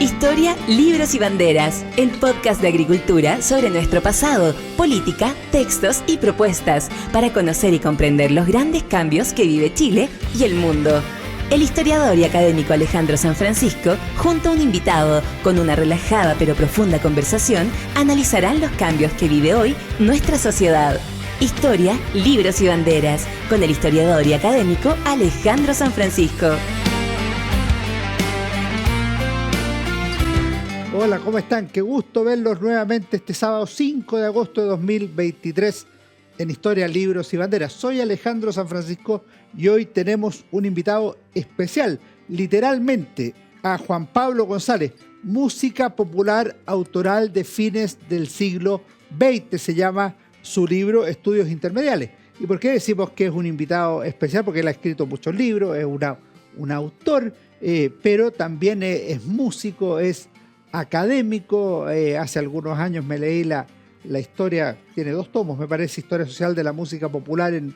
Historia, libros y banderas, el podcast de agricultura sobre nuestro pasado, política, textos y propuestas, para conocer y comprender los grandes cambios que vive Chile y el mundo. El historiador y académico Alejandro San Francisco, junto a un invitado, con una relajada pero profunda conversación, analizarán los cambios que vive hoy nuestra sociedad. Historia, libros y banderas, con el historiador y académico Alejandro San Francisco. Hola, ¿cómo están? Qué gusto verlos nuevamente este sábado 5 de agosto de 2023 en Historia, Libros y Banderas. Soy Alejandro San Francisco y hoy tenemos un invitado especial, literalmente, a Juan Pablo González, música popular autoral de fines del siglo XX, se llama su libro Estudios Intermediales. ¿Y por qué decimos que es un invitado especial? Porque él ha escrito muchos libros, es un autor, pero también es músico, es académico. Hace algunos años me leí la historia, tiene 2 tomos, me parece, Historia Social de la Música Popular en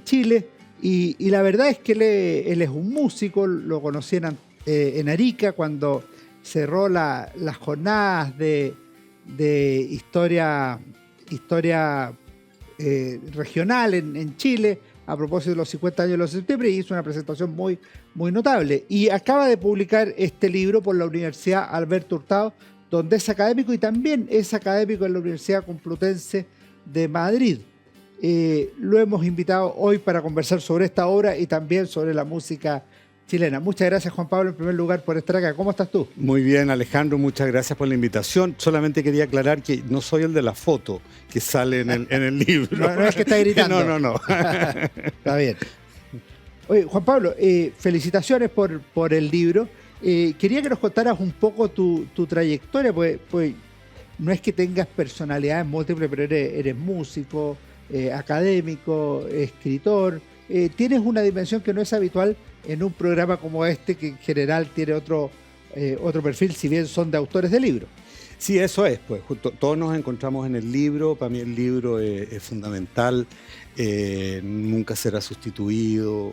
Chile, y la verdad es que él es un músico. Lo conocí en Arica cuando cerró las jornadas de historia regional en Chile, a propósito de los 50 años de los de septiembre, y hizo una presentación muy, muy notable. Y acaba de publicar este libro por la Universidad Alberto Hurtado, donde es académico y también es académico en la Universidad Complutense de Madrid. Lo hemos invitado hoy para conversar sobre esta obra y también sobre la música chilena. Muchas gracias, Juan Pablo, en primer lugar, por estar acá. ¿Cómo estás tú? Muy bien, Alejandro, muchas gracias por la invitación. Solamente quería aclarar que no soy el de la foto que sale en el libro. No es que está gritando. No. Está bien. Oye, Juan Pablo, felicitaciones por el libro. Quería que nos contaras un poco tu trayectoria, pues no es que tengas personalidades múltiples, pero eres músico, académico, escritor. Tienes una dimensión que no es habitual en un programa como este, que en general tiene otro perfil, si bien son de autores de libros. Sí, eso es, pues justo, todos nos encontramos en el libro. Para mí el libro es fundamental, nunca será sustituido.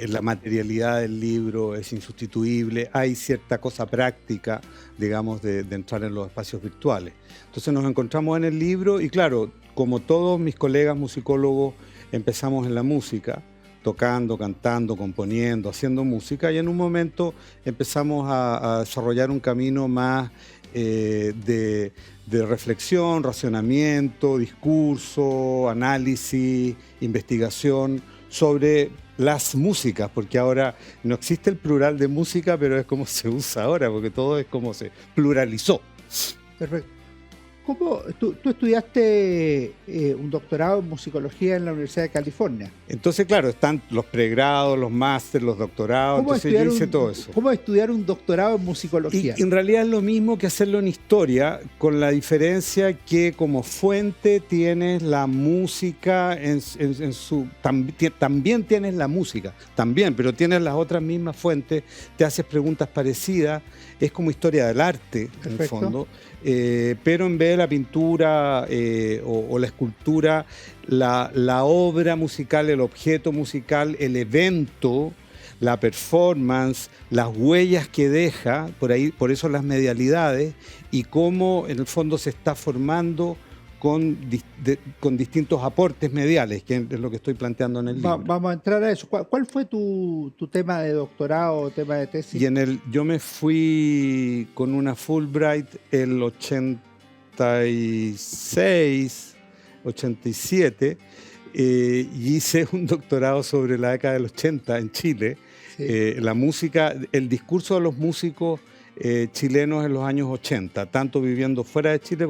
La materialidad del libro es insustituible. Hay cierta cosa práctica, digamos, de entrar en los espacios virtuales. Entonces nos encontramos en el libro y claro, como todos mis colegas musicólogos, empezamos en la música, tocando, cantando, componiendo, haciendo música, y en un momento empezamos a desarrollar un camino más de reflexión, racionamiento, discurso, análisis, investigación sobre las músicas, porque ahora no existe el plural de música, pero es como se usa ahora, porque todo es como se pluralizó. Perfecto. ¿Cómo tú estudiaste un doctorado en musicología en la Universidad de California? Entonces, claro, están los pregrados, los másteres, los doctorados. Entonces yo hice todo eso. ¿Cómo estudiar un doctorado en musicología? Y en realidad es lo mismo que hacerlo en historia, con la diferencia que como fuente tienes la música también tienes la música, pero tienes las otras mismas fuentes, te haces preguntas parecidas, es como historia del arte. Perfecto. En el fondo. Pero en vez de la pintura o la escultura, la obra musical, el objeto musical, el evento, la performance, las huellas que deja, por eso las medialidades, y cómo en el fondo se está formando con distintos aportes mediales, que es lo que estoy planteando en el libro. Vamos a entrar a eso. ¿Cuál fue tu tema de doctorado o tema de tesis? Yo me fui con una Fulbright el 86, 87, y hice un doctorado sobre la década del 80 en Chile. Sí. La música, el discurso de los músicos chilenos en los años 80, tanto viviendo fuera de Chile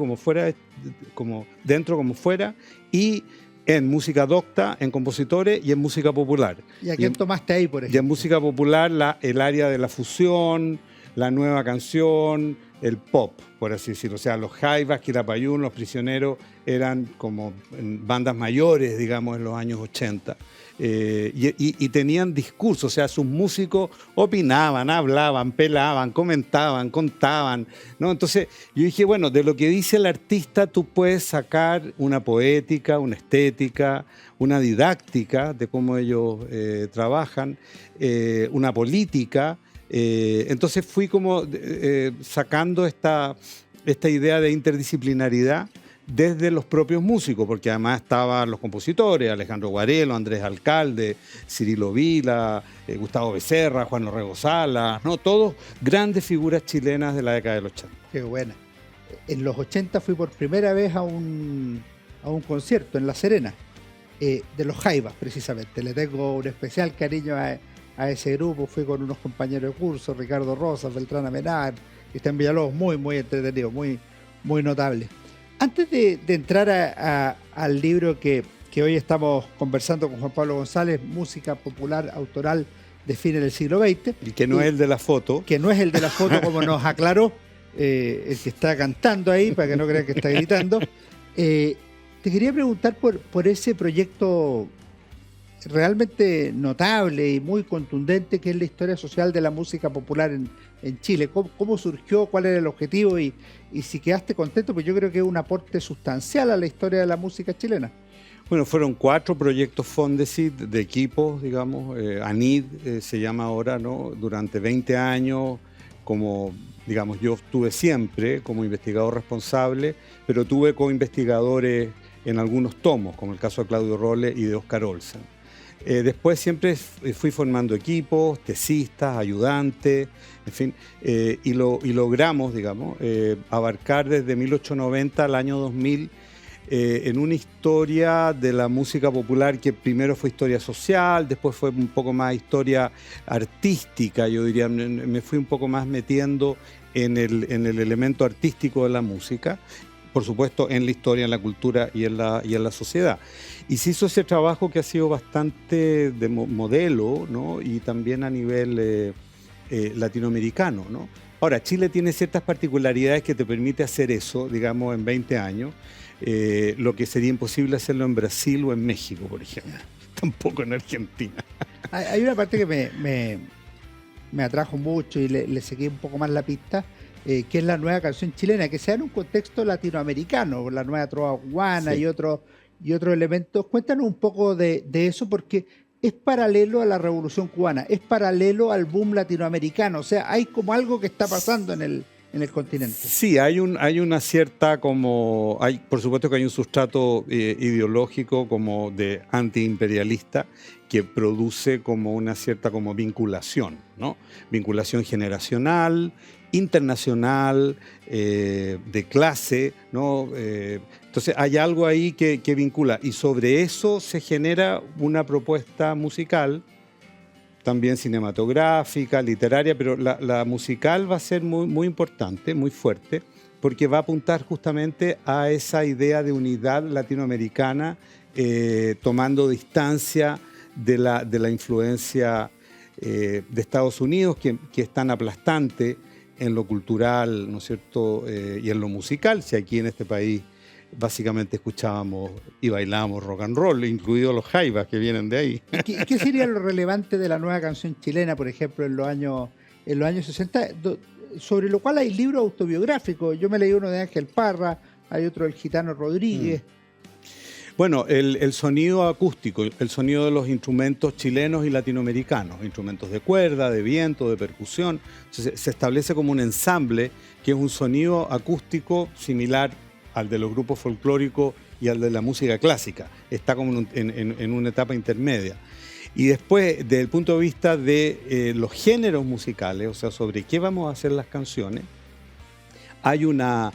como dentro como fuera, y en música docta, en compositores y en música popular. ¿Y a quién tomaste ahí, por ejemplo? Y en música popular el área de la fusión, la nueva canción, el pop, por así decirlo. O sea, los Jaivas, Quilapayún, Los Prisioneros eran como bandas mayores, digamos, en los años 80. Y tenían discurso, o sea, sus músicos opinaban, hablaban, pelaban, comentaban, contaban, ¿no? Entonces yo dije, bueno, de lo que dice el artista tú puedes sacar una poética, una estética, una didáctica de cómo ellos trabajan, una política, Entonces fui como sacando esta idea de interdisciplinaridad desde los propios músicos, porque además estaban los compositores, Alejandro Guarelo, Andrés Alcalde, Cirilo Vila, Gustavo Becerra, Juan Orrego Salas, ¿no? Todos grandes figuras chilenas de la década del 80. Qué buena. En los 80 fui por primera vez a un concierto en La Serena, de los Jaivas precisamente. Le tengo un especial cariño a ese grupo. Fui con unos compañeros de curso, Ricardo Rosas, Beltrán Amenar, Cristian Villalobos, muy entretenido, muy notable. Antes de entrar al libro que hoy estamos conversando con Juan Pablo González, Música Popular Autoral de Fines del siglo XX. Y que no es el de la foto. Que no es el de la foto, como nos aclaró el que está cantando ahí, para que no crean que está gritando. Te quería preguntar por ese proyecto realmente notable y muy contundente que es la historia social de la música popular en Chile. ¿Cómo surgió? ¿Cuál era el objetivo? Y si quedaste contento, pues yo creo que es un aporte sustancial a la historia de la música chilena. Bueno, fueron 4 proyectos Fondesit de equipos, digamos. ANID se llama ahora, ¿no? Durante 20 años, como, digamos, yo estuve siempre como investigador responsable, pero tuve co-investigadores en algunos tomos, como el caso de Claudio Rolle y de Oscar Olsen. Después siempre fui formando equipos, tesistas, ayudantes, en fin, y logramos, digamos, abarcar desde 1890 al año 2000 en una historia de la música popular que primero fue historia social, después fue un poco más historia artística, yo diría, me fui un poco más metiendo en el elemento artístico de la música, por supuesto en la historia, en la cultura y en la sociedad. Y se hizo ese trabajo que ha sido bastante de modelo, ¿no? Y también a nivel latinoamericano, ¿no? Ahora, Chile tiene ciertas particularidades que te permite hacer eso, digamos, en 20 años, lo que sería imposible hacerlo en Brasil o en México, por ejemplo. Tampoco en Argentina. Hay una parte que me atrajo mucho y le seguí un poco más la pista, que es la nueva canción chilena, que se da en un contexto latinoamericano, la nueva trova cubana, sí, y otros elementos. Cuéntanos un poco de eso, porque es paralelo a la Revolución Cubana, es paralelo al boom latinoamericano, o sea, hay como algo que está pasando en el continente. Sí, hay una cierta por supuesto que hay un sustrato ideológico como de antiimperialista que produce como una cierta como vinculación, ¿no? Vinculación generacional, internacional, de clase, ¿no? Entonces hay algo ahí que vincula, y sobre eso se genera una propuesta musical, también cinematográfica, literaria, pero la musical va a ser muy importante, muy fuerte, porque va a apuntar justamente a esa idea de unidad latinoamericana, tomando distancia de la influencia de Estados Unidos, que es tan aplastante en lo cultural, ¿no es cierto?, y en lo musical, si aquí en este país básicamente escuchábamos y bailábamos rock and roll, incluidos los jaivas que vienen de ahí. ¿Qué sería lo relevante de la nueva canción chilena, por ejemplo, en los años 60, sobre lo cual hay libros autobiográficos? Yo me leí uno de Ángel Parra, hay otro del Gitano Rodríguez. Bueno, el sonido acústico, el sonido de los instrumentos chilenos y latinoamericanos, instrumentos de cuerda, de viento, de percusión. Se establece como un ensamble que es un sonido acústico similar al de los grupos folclóricos y al de la música clásica. Está como en una etapa intermedia. Y después, desde el punto de vista de los géneros musicales, o sea, sobre qué vamos a hacer las canciones, hay una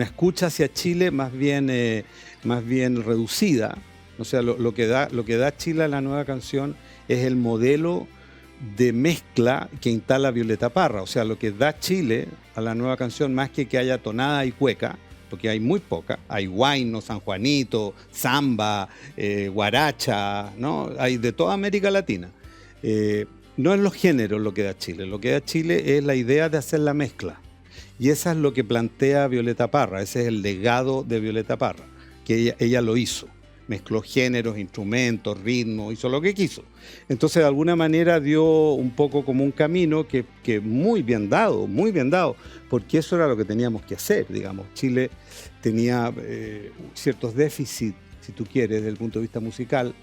escucha hacia Chile más bien reducida. O sea, lo que da Chile a la nueva canción es el modelo de mezcla que instala Violeta Parra. O sea, lo que da Chile a la nueva canción, más que haya tonada y cueca, porque hay muy poca, hay huayno, San Juanito, samba, guaracha, ¿no? Hay de toda América Latina. No es los géneros lo que da Chile, lo que da Chile es la idea de hacer la mezcla. Y eso es lo que plantea Violeta Parra, ese es el legado de Violeta Parra, que ella lo hizo. Mezcló géneros, instrumentos, ritmos, hizo lo que quiso. Entonces, de alguna manera dio un poco como un camino que muy bien dado, porque eso era lo que teníamos que hacer, digamos. Chile tenía ciertos déficits, si tú quieres, desde el punto de vista musical,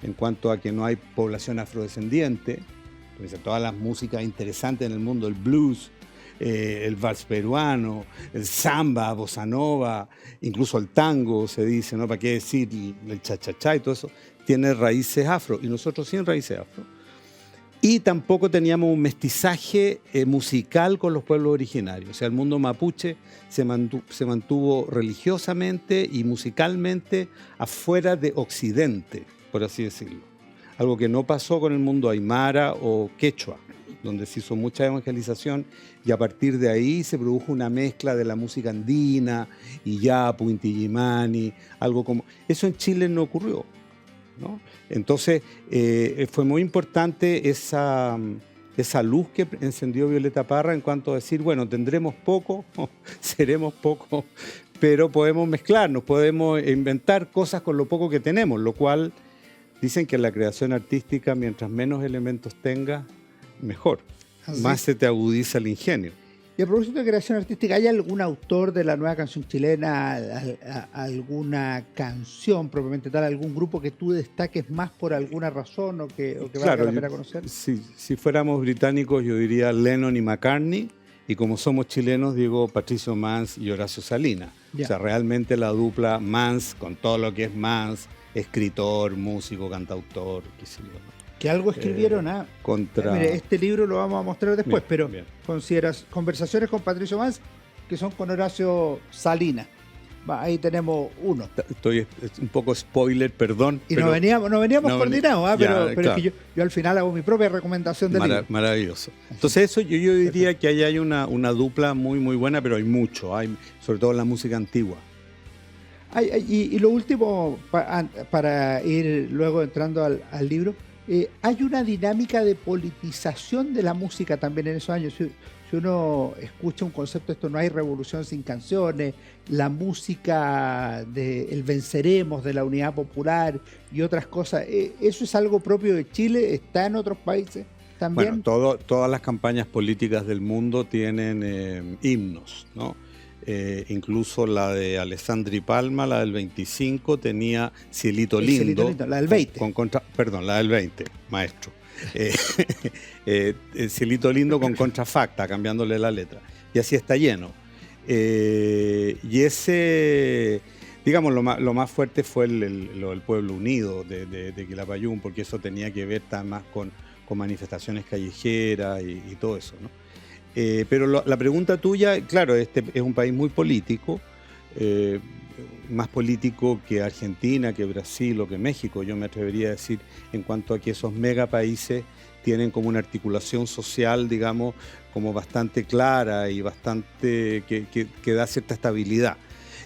en cuanto a que no hay población afrodescendiente, todas las músicas interesantes en el mundo, el blues, el vals peruano, el samba, bossa nova, incluso el tango, se dice, ¿no? ¿Para qué decir el cha-cha-cha y todo eso? Tiene raíces afro, y nosotros sin raíces afro. Y tampoco teníamos un mestizaje musical con los pueblos originarios. O sea, el mundo mapuche se mantuvo religiosamente y musicalmente afuera de Occidente, por así decirlo. Algo que no pasó con el mundo aymara o quechua, donde se hizo mucha evangelización y a partir de ahí se produjo una mezcla de la música andina, iyapu, inti illimani, algo como... Eso en Chile no ocurrió, ¿no? Entonces fue muy importante esa luz que encendió Violeta Parra en cuanto a decir, bueno, tendremos poco, seremos poco, pero podemos mezclarnos, podemos inventar cosas con lo poco que tenemos, lo cual dicen que en la creación artística, mientras menos elementos tengas, mejor. Así. Más se te agudiza el ingenio. Y a propósito de creación artística, ¿hay algún autor de la nueva canción chilena, alguna canción propiamente tal, algún grupo que tú destaques más por alguna razón o que valga la pena conocer? Si fuéramos británicos, yo diría Lennon y McCartney, y como somos chilenos, digo Patricio Manz y Horacio Salinas. Ya. O sea, realmente la dupla Manz, con todo lo que es Manz, escritor, músico, cantautor, qué sé yo. Que algo escribieron, Mire, este libro lo vamos a mostrar después, Bien, pero bien. consideras conversaciones con Patricio Manz, que son con Horacio Salinas. Ahí tenemos uno. Estoy un poco spoiler, perdón. Y pero no veníamos coordinados, pero claro. es que yo al final hago mi propia recomendación del libro. Maravilloso. Entonces eso yo diría que ahí hay una dupla muy buena, pero hay mucho, sobre todo en la música antigua. Y lo último, para ir luego entrando al libro, hay una dinámica de politización de la música también en esos años. Si uno escucha un concepto, esto no hay revolución sin canciones, la música del venceremos, de la unidad popular y otras cosas, ¿eso es algo propio de Chile? ¿Está en otros países también? Bueno, todas las campañas políticas del mundo tienen himnos, ¿no? Incluso la de Alessandri Palma, la del 25, tenía Cielito Lindo. La del 20. Perdón, la del 20, maestro. Cielito Lindo con contrafacta, cambiándole la letra. Y así está lleno. Y ese, digamos, lo más fuerte fue el Pueblo Unido de Quilapayún, porque eso tenía que ver más con manifestaciones callejeras y todo eso, ¿no? Pero la pregunta tuya, claro, este es un país muy político, más político que Argentina, que Brasil o que México, yo me atrevería a decir, en cuanto a que esos megapaíses tienen como una articulación social, digamos, como bastante clara y bastante que da cierta estabilidad.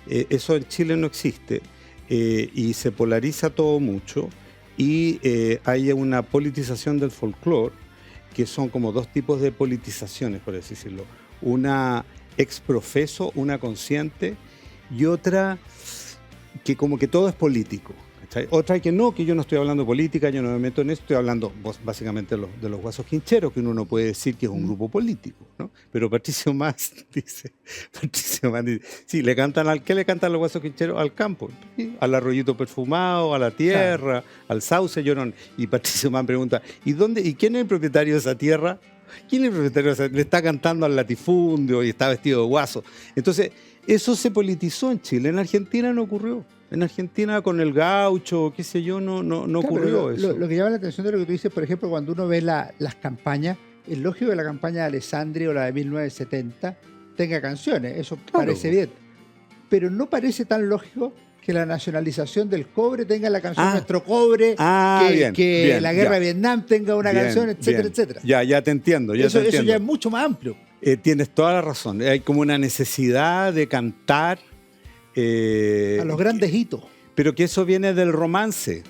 Eso en Chile no existe y se polariza todo mucho y hay una politización del folclore, que son como dos tipos de politizaciones, por así decirlo. Una ex profeso, una consciente, y otra que como que todo es político, ¿cachai? Otra que yo no estoy hablando de política, yo no me meto en eso, estoy hablando básicamente de los guasos quincheros, que uno no puede decir que es un grupo político, ¿no? Pero Patricio Manz dice, sí, ¿qué le cantan los guasos quincheros? Al campo, ¿sí? Al arroyito perfumado, a la tierra, claro, al sauce llorón. Y Patricio Manz pregunta, ¿y quién es el propietario de esa tierra? ¿Quién es el propietario de esa tierra? Le está cantando al latifundio y está vestido de guaso. Entonces, eso se politizó en Chile, en Argentina no ocurrió. En Argentina con el gaucho, qué sé yo, no claro, ocurrió eso. Lo que llama la atención de lo que tú dices, por ejemplo, cuando uno ve las campañas, es lógico que la campaña de Alessandri o la de 1970 tenga canciones, eso claro, parece bien. Pero no parece tan lógico que la nacionalización del cobre tenga la canción Nuestro Cobre, que la guerra de Vietnam tenga una canción, etcétera, etcétera. Ya te entiendo. Eso ya es mucho más amplio. Tienes toda la razón. Hay como una necesidad de cantar a los grandes hitos. Pero que eso viene del romance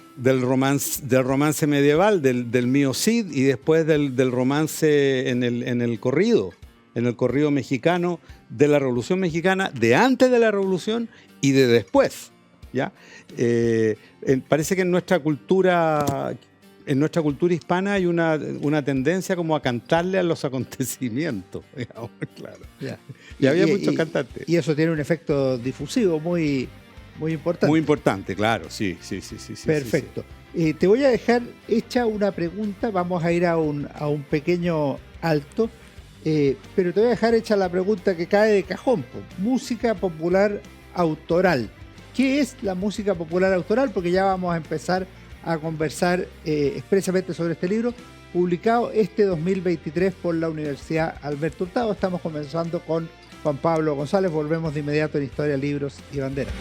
medieval, del mío Cid, y después del romance en el corrido mexicano, de la Revolución Mexicana, de antes de la Revolución y de después, ¿ya? Parece que en nuestra cultura hispana hay una tendencia como a cantarle a los acontecimientos, digamos, claro. Ya. Y había muchos cantantes. Y eso tiene un efecto difusivo muy muy importante. Muy importante, claro, sí. Perfecto. Te voy a dejar hecha una pregunta, vamos a ir a un pequeño alto, pero te voy a dejar hecha la pregunta que cae de cajón. Música popular autoral. ¿Qué es la música popular autoral? Porque ya vamos a empezar a conversar expresamente sobre este libro, publicado este 2023 por la Universidad Alberto Hurtado. Estamos comenzando con Juan Pablo González. Volvemos de inmediato en Historia, Libros y Banderas.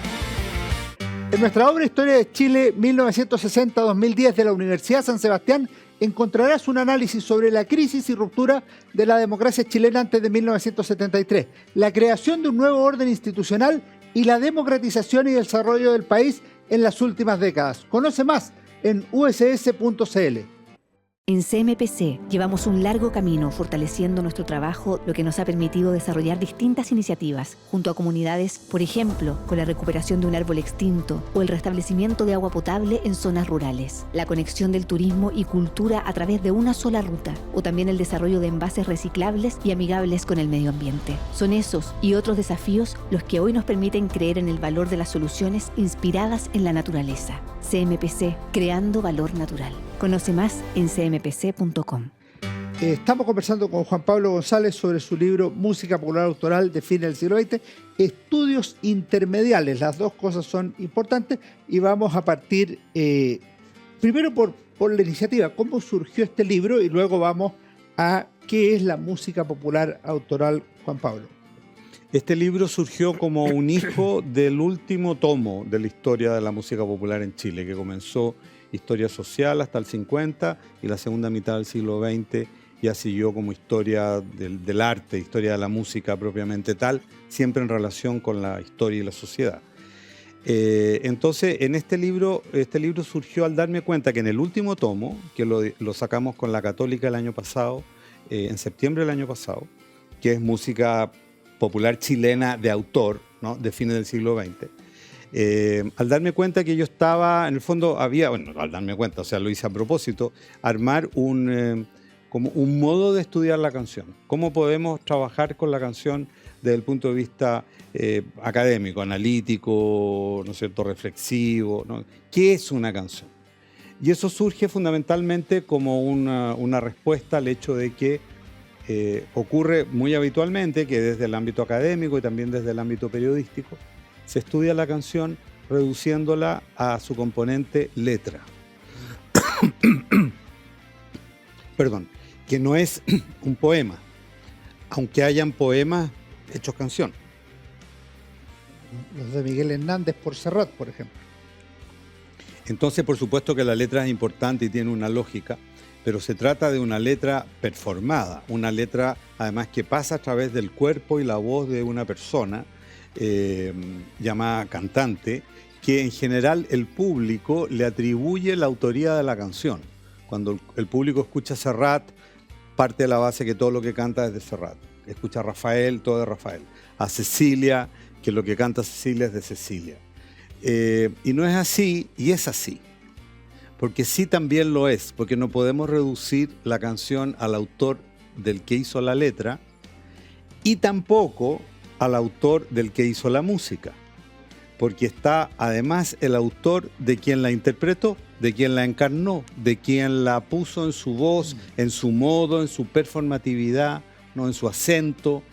En nuestra obra Historia de Chile 1960-2010 de la Universidad San Sebastián encontrarás un análisis sobre la crisis y ruptura de la democracia chilena antes de 1973, la creación de un nuevo orden institucional y la democratización y desarrollo del país en las últimas décadas. Conoce más en uss.cl. En CMPC llevamos un largo camino fortaleciendo nuestro trabajo, lo que nos ha permitido desarrollar distintas iniciativas junto a comunidades, por ejemplo, con la recuperación de un árbol extinto o el restablecimiento de agua potable en zonas rurales, la conexión del turismo y cultura a través de una sola ruta, o también el desarrollo de envases reciclables y amigables con el medio ambiente. Son esos y otros desafíos los que hoy nos permiten creer en el valor de las soluciones inspiradas en la naturaleza. CMPC, creando valor natural. Conoce más en cmpc.com. Estamos conversando con Juan Pablo González sobre su libro Música Popular Autoral de fines del siglo XX, estudios intermediales. Las dos cosas son importantes y vamos a partir primero por la iniciativa, cómo surgió este libro, y luego vamos a qué es la música popular autoral, Juan Pablo. Este libro surgió como un hijo del último tomo de la historia de la música popular en Chile, que comenzó historia social hasta el 50 y la segunda mitad del siglo XX ya siguió como historia del arte, historia de la música propiamente tal, siempre en relación con la historia y la sociedad. Entonces, en este libro surgió al darme cuenta que en el último tomo, que lo sacamos con la Católica el año pasado, en septiembre del año pasado, que es música popular chilena de autor, ¿no?, de fines del siglo XX. Al darme cuenta que yo estaba, en el fondo al darme cuenta, o sea, lo hice a propósito, armar como un modo de estudiar la canción. ¿Cómo podemos trabajar con la canción desde el punto de vista académico, analítico, ¿no es cierto?, reflexivo, ¿no? ¿Qué es una canción? Y eso surge fundamentalmente como una respuesta al hecho de que ocurre muy habitualmente que desde el ámbito académico y también desde el ámbito periodístico se estudia la canción reduciéndola a su componente letra. Perdón, que no es un poema, aunque hayan poemas hechos canción. Los de Miguel Hernández por Serrat, por ejemplo. Entonces, por supuesto que la letra es importante y tiene una lógica, pero se trata de una letra performada, una letra además que pasa a través del cuerpo y la voz de una persona llamada cantante, que en general el público le atribuye la autoría de la canción. Cuando el público escucha Serrat, parte de la base que todo lo que canta es de Serrat. Escucha a Rafael, todo de Rafael. A Cecilia, que lo que canta Cecilia es de Cecilia. Y no es así, y es así. Porque sí también lo es, porque no podemos reducir la canción al autor del que hizo la letra y tampoco al autor del que hizo la música, porque está además el autor de quien la interpretó, de quien la encarnó, de quien la puso en su voz, en su modo, en su performatividad, ¿no?, en su acento,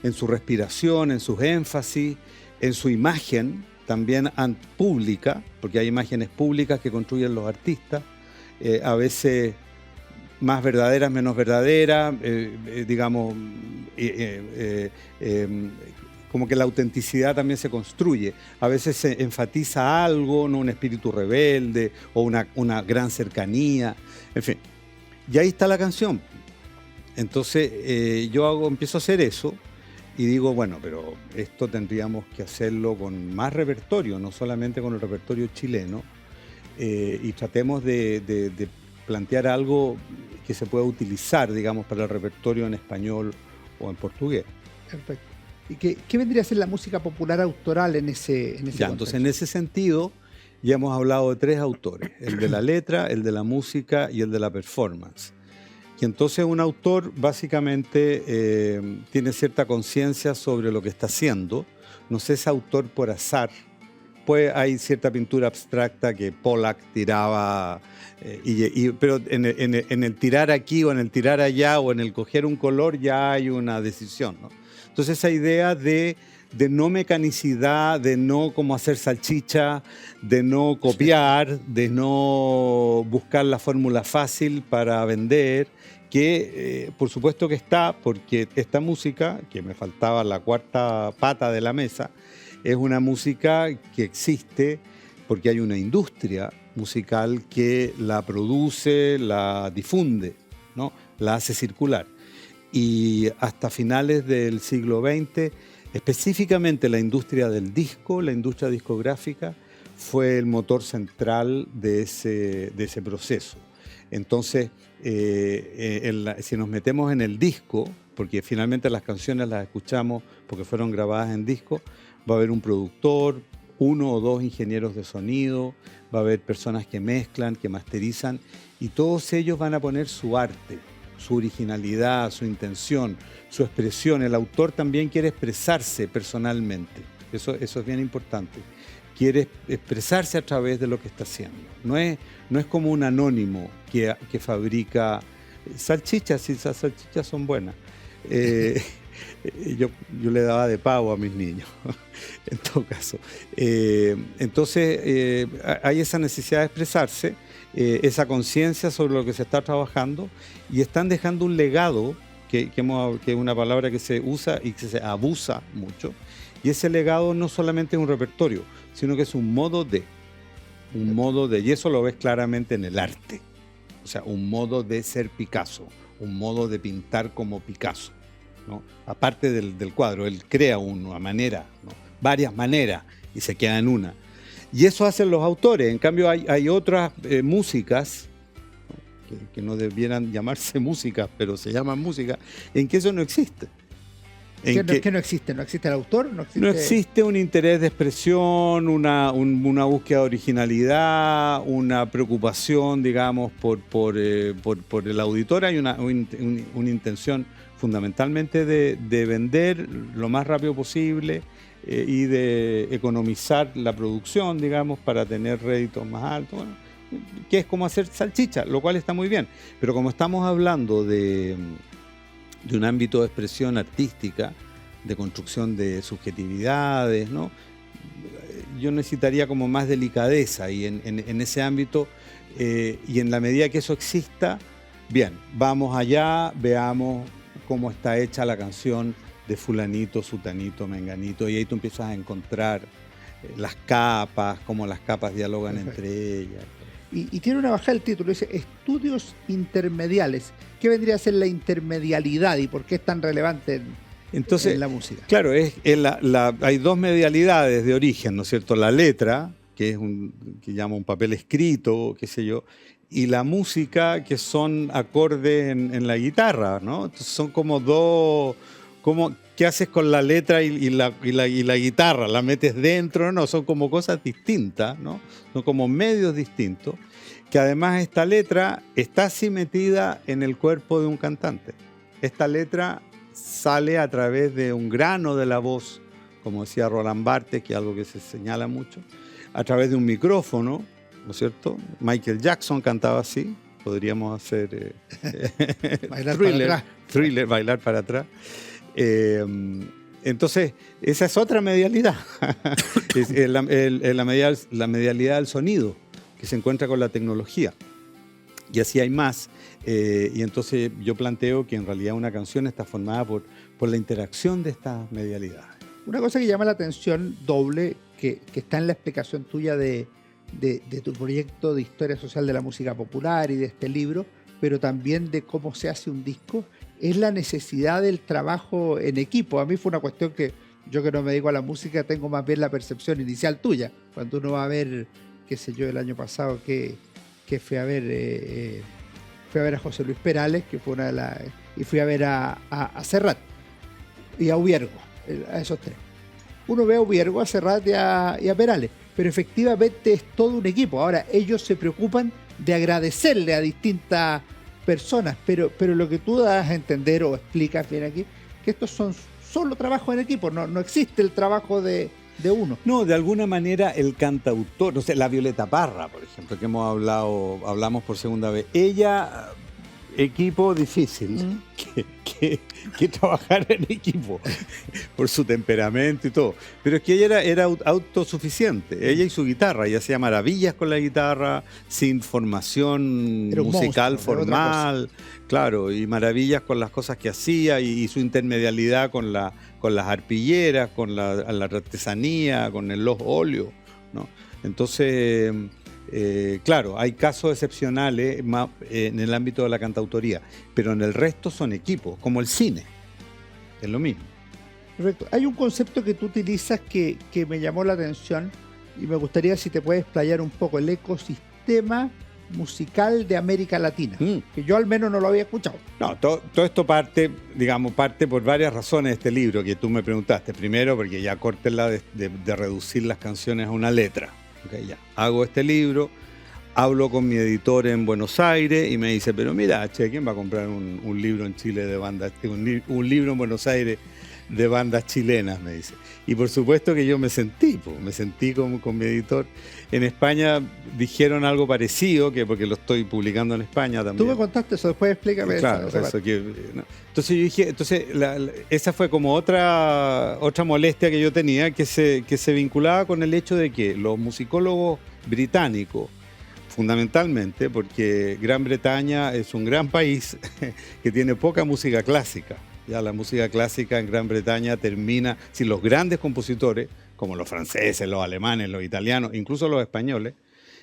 en su respiración, en sus énfasis, en su imagen también pública, porque hay imágenes públicas que construyen los artistas, a veces más verdaderas, menos verdaderas, digamos, como que la autenticidad también se construye. A veces se enfatiza algo, ¿no?, un espíritu rebelde o una gran cercanía, en fin. Y ahí está la canción. Entonces empiezo a hacer eso y digo, bueno, pero esto tendríamos que hacerlo con más repertorio, no solamente con el repertorio chileno, y tratemos de plantear algo que se pueda utilizar, digamos, para el repertorio en español o en portugués. Perfecto. ¿Y qué vendría a ser la música popular autoral en ese contexto? Entonces, en ese sentido, ya hemos hablado de tres autores, el de la letra, el de la música y el de la performance. Y entonces un autor básicamente tiene cierta conciencia sobre lo que está haciendo, no se es autor por azar, después hay cierta pintura abstracta que Pollack tiraba, pero en el tirar aquí o en el tirar allá o en el coger un color ya hay una decisión, ¿no? Entonces esa idea de no mecanicidad, de no como hacer salchicha, de no copiar, de no buscar la fórmula fácil para vender, que por supuesto que está, porque esta música, que me faltaba la cuarta pata de la mesa, es una música que existe porque hay una industria musical que la produce, la difunde, ¿no? La hace circular. Y hasta finales del siglo XX, específicamente la industria del disco, la industria discográfica, fue el motor central de ese proceso. Entonces, si nos metemos en el disco, porque finalmente las canciones las escuchamos porque fueron grabadas en disco, va a haber un productor, 1 o 2 ingenieros de sonido, va a haber personas que mezclan, que masterizan, y todos ellos van a poner su arte, su originalidad, su intención, su expresión. El autor también quiere expresarse personalmente. Eso es bien importante. Quiere expresarse a través de lo que está haciendo. No es como un anónimo que fabrica salchichas, y esas salchichas son buenas. Yo le daba de pavo a mis niños, en todo caso. Entonces, hay esa necesidad de expresarse, esa conciencia sobre lo que se está trabajando, y están dejando un legado, que es una palabra que se usa y que se abusa mucho, y ese legado no solamente es un repertorio, sino que es un modo de, y eso lo ves claramente en el arte. O sea, un modo de ser Picasso, un modo de pintar como Picasso, ¿no? Aparte del cuadro, él crea una manera, ¿no? Varias maneras, y se queda en una. Y eso hacen los autores. En cambio, hay otras músicas, ¿no? que no debieran llamarse músicas, pero se llaman música, en que eso no existe. ¿Qué no existe? ¿No existe el autor? No existe un interés de expresión, una búsqueda de originalidad, una preocupación, digamos, por el auditor. Hay una intención fundamentalmente de vender lo más rápido posible y de economizar la producción, digamos, para tener réditos más altos. Bueno, que es como hacer salchicha, lo cual está muy bien. Pero como estamos hablando de un ámbito de expresión artística, de construcción de subjetividades, ¿no? Yo necesitaría como más delicadeza y en ese ámbito, y en la medida que eso exista, bien, vamos allá, veamos cómo está hecha la canción de fulanito, sutanito, menganito, y ahí tú empiezas a encontrar las capas, cómo las capas dialogan entre ellas. Y tiene una bajada el título, dice Estudios Intermediales. ¿Qué vendría a ser la intermedialidad y por qué es tan relevante en la música? Claro, hay 2 medialidades de origen, ¿no es cierto? La letra, que es que llama un papel escrito, qué sé yo, y la música, que son acordes en la guitarra, ¿no? Entonces son como dos, ¿qué haces con la letra y la guitarra? ¿La metes dentro? No, son como cosas distintas, ¿no? Son como medios distintos, que además esta letra está así metida en el cuerpo de un cantante. Esta letra sale a través de un grano de la voz, como decía Roland Barthes, que es algo que se señala mucho, a través de un micrófono, ¿no es cierto? Michael Jackson cantaba así, podríamos hacer Thriller, bailar para atrás. Entonces, esa es otra medialidad, es la medialidad del sonido, que se encuentra con la tecnología. Y así hay más. Y entonces yo planteo que en realidad una canción está formada por la interacción de estas medialidades. Una cosa que llama la atención doble, que está en la explicación tuya de tu proyecto de historia social de la música popular y de este libro, pero también de cómo se hace un disco, es la necesidad del trabajo en equipo. A mí fue una cuestión que yo, que no me dedico a la música, tengo más bien la percepción inicial tuya. Cuando uno va a ver, qué sé yo, el año pasado que fui a ver a José Luis Perales, que fue una de las, y fui a ver a Serrat y a Ubiergo, a esos 3. Uno ve a Ubiergo, a Serrat y a Perales, pero efectivamente es todo un equipo. Ahora, ellos se preocupan de agradecerle a distintas personas, pero lo que tú das a entender o explicas bien aquí, que estos son solo trabajos en equipo, no existe el trabajo de de uno. No, de alguna manera el cantautor, no sé, la Violeta Parra, por ejemplo, que hablamos por segunda vez. Ella, equipo difícil, que trabajar en equipo, por su temperamento y todo. Pero es que ella era autosuficiente, ella y su guitarra, ella hacía maravillas con la guitarra, sin formación musical monstruo, formal, claro, y maravillas con las cosas que hacía y su intermedialidad con las arpilleras, con la artesanía, con los óleos, ¿no? Entonces, claro, hay casos excepcionales en el ámbito de la cantautoría, pero en el resto son equipos, como el cine, es lo mismo. Perfecto. Hay un concepto que tú utilizas que me llamó la atención y me gustaría si te puedes explayar un poco, el ecosistema musical de América Latina, que yo al menos no lo había escuchado. No, todo esto parte por varias razones de este libro que tú me preguntaste. Primero, porque ya córtenla de reducir las canciones a una letra. Okay, ya. Hago este libro, hablo con mi editor en Buenos Aires y me dice, pero mira, che, ¿quién va a comprar un libro en Chile de bandas, un libro en Buenos Aires de bandas chilenas? Me dice. Y por supuesto que yo me sentí con mi editor. En España dijeron algo parecido, porque lo estoy publicando en España también. Tú me contaste eso, después explícame. Claro, eso que, no. Entonces yo dije, esa fue como otra molestia que yo tenía, que se vinculaba con el hecho de que los musicólogos británicos, fundamentalmente, porque Gran Bretaña es un gran país que tiene poca música clásica. Ya la música clásica en Gran Bretaña termina, si los grandes compositores, como los franceses, los alemanes, los italianos, incluso los españoles,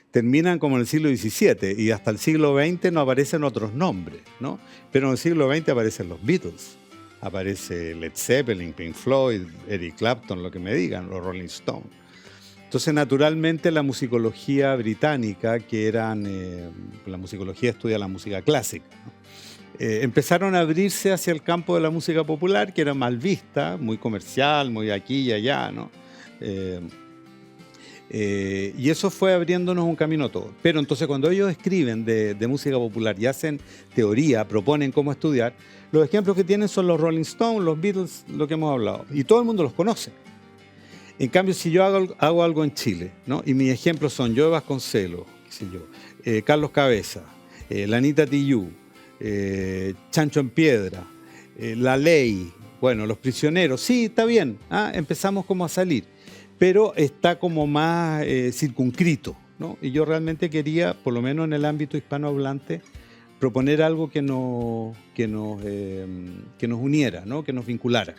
terminan como en el siglo XVII y hasta el siglo XX no aparecen otros nombres, ¿no? Pero en el siglo XX aparecen los Beatles, aparece Led Zeppelin, Pink Floyd, Eric Clapton, lo que me digan, los Rolling Stones. Entonces, naturalmente, la musicología británica, que la musicología estudia la música clásica, ¿no? Empezaron a abrirse hacia el campo de la música popular, que era mal vista, muy comercial, muy aquí y allá, ¿no? Y eso fue abriéndonos un camino todo. Pero entonces cuando ellos escriben de música popular y hacen teoría, proponen cómo estudiar, los ejemplos que tienen son los Rolling Stones, los Beatles, lo que hemos hablado. Y todo el mundo los conoce. En cambio, si yo hago algo en Chile, ¿no? Y mis ejemplos son Joe Vasconcelos, qué sé yo, Carlos Cabeza, Lanita Tillú, Chancho en Piedra, La Ley, bueno, Los Prisioneros, sí, está bien, empezamos como a salir, pero está como más circunscrito, ¿no? Y yo realmente quería, por lo menos en el ámbito hispanohablante, proponer algo que nos uniera, ¿no? Que nos vinculara.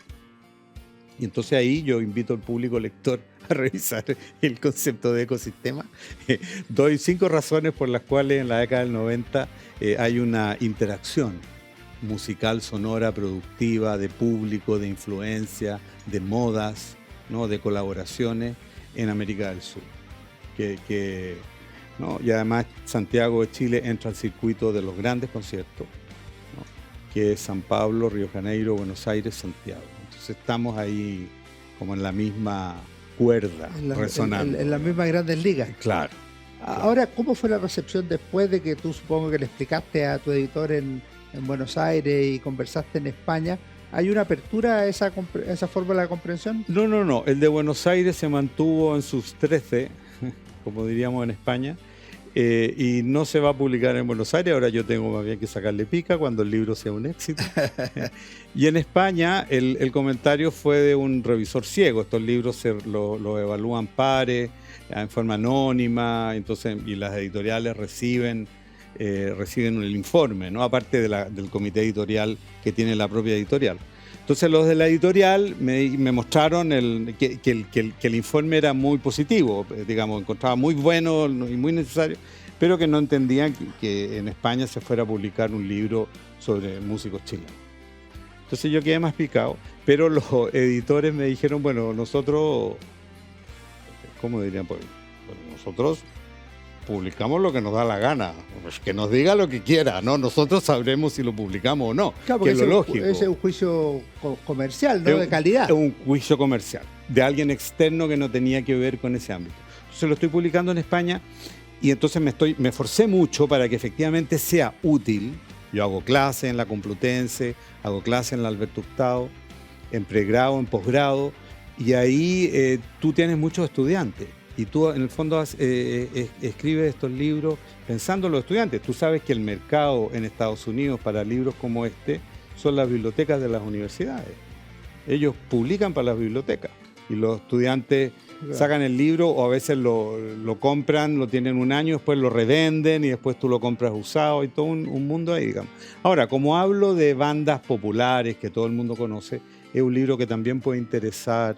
Y entonces ahí yo invito al público lector a revisar el concepto de ecosistema. Doy 5 razones por las cuales en la década del 90 hay una interacción musical, sonora, productiva, de público, de influencia, de modas, ¿no? De colaboraciones en América del Sur. ¿No? Y además Santiago de Chile entra al circuito de los grandes conciertos, ¿no? Que es San Pablo, Río de Janeiro, Buenos Aires, Santiago. Entonces estamos ahí como en la misma cuerda, resonando. En las mismas grandes ligas. Claro. Ahora, ¿cómo fue la recepción después de que tú, supongo que le explicaste a tu editor en Buenos Aires y conversaste en España? ¿Hay una apertura a esa fórmula de comprensión? No. El de Buenos Aires se mantuvo en sus 13, como diríamos en España, y no se va a publicar en Buenos Aires. Ahora yo tengo más bien que sacarle pica cuando el libro sea un éxito. Y en España el comentario fue de un revisor ciego. Estos libros lo evalúan pares, en forma anónima, entonces, y las editoriales reciben el informe, ¿no? Aparte del comité editorial que tiene la propia editorial. Entonces los de la editorial me mostraron que el informe era muy positivo, digamos, encontraba muy bueno y muy necesario, pero que no entendían que en España se fuera a publicar un libro sobre músicos chilenos. Entonces yo quedé más picado, pero los editores me dijeron, bueno, nosotros, ¿cómo dirían? Pues, nosotros publicamos lo que nos da la gana, pues que nos diga lo que quiera, ¿no? Nosotros sabremos si lo publicamos o no, claro, que es lo lógico. Ese es un juicio comercial, ¿no? De calidad. Es un juicio comercial, de alguien externo que no tenía que ver con ese ámbito. Entonces lo estoy publicando en España y entonces me esforcé mucho para que efectivamente sea útil. Yo hago clases en la Complutense, hago clases en la Alberto Hurtado, en pregrado, en posgrado, Y ahí tú tienes muchos estudiantes. Y tú, en el fondo, escribes estos libros pensando en los estudiantes. Tú sabes que el mercado en Estados Unidos para libros como este son las bibliotecas de las universidades. Ellos publican para las bibliotecas. Y los estudiantes sacan el libro o a veces lo compran, lo tienen un año, después lo revenden y después tú lo compras usado y todo un mundo ahí, digamos. Ahora, como hablo de bandas populares que todo el mundo conoce, es un libro que también puede interesar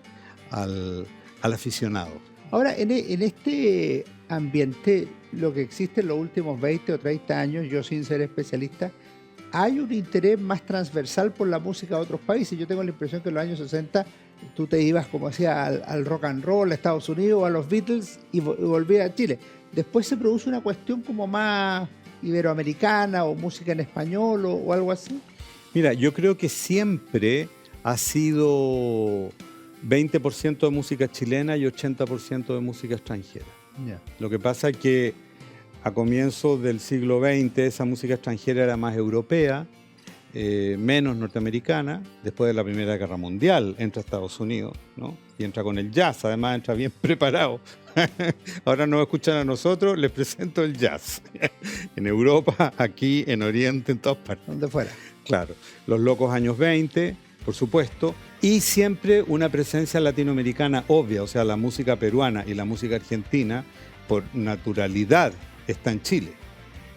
al aficionado. Ahora, en este ambiente, lo que existe en los últimos 20 o 30 años, yo sin ser especialista, hay un interés más transversal por la música de otros países. Yo tengo la impresión que en los años 60 tú te ibas, como decía, al rock and roll, a Estados Unidos, a los Beatles y volvías a Chile. Después se produce una cuestión como más iberoamericana o música en español o algo así. Mira, yo creo que siempre ha sido 20% de música chilena y 80% de música extranjera. Yeah. Lo que pasa es que a comienzos del siglo XX esa música extranjera era más europea, menos norteamericana. Después de la Primera Guerra Mundial entra a Estados Unidos, ¿no? Y entra con el jazz, además entra bien preparado. Ahora nos escuchan a nosotros, les presento el jazz. En Europa, aquí, en Oriente, en todas partes. Donde fuera. Claro, los locos años 20, por supuesto, y siempre una presencia latinoamericana obvia, o sea, la música peruana y la música argentina, por naturalidad, está en Chile.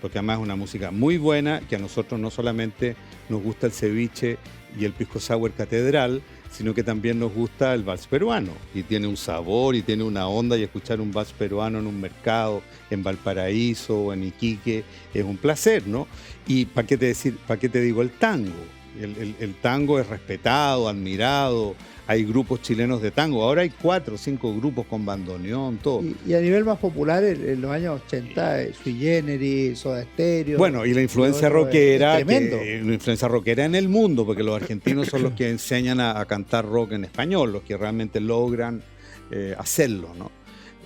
Porque además es una música muy buena, que a nosotros no solamente nos gusta el ceviche y el pisco sour catedral, sino que también nos gusta el vals peruano. Y tiene un sabor y tiene una onda, y escuchar un vals peruano en un mercado, en Valparaíso o en Iquique, es un placer, ¿no? Y ¿para qué te digo el tango? El tango es respetado, admirado. Hay grupos chilenos de tango. Ahora hay 4 o 5 grupos con bandoneón, todo. Y a nivel más popular, en los años 80, Sui Generis, Soda Stereo. Bueno, y la influencia rockera, tremendo. la influencia rockera en el mundo, porque los argentinos son los que enseñan a cantar rock en español, los que realmente logran hacerlo, ¿no?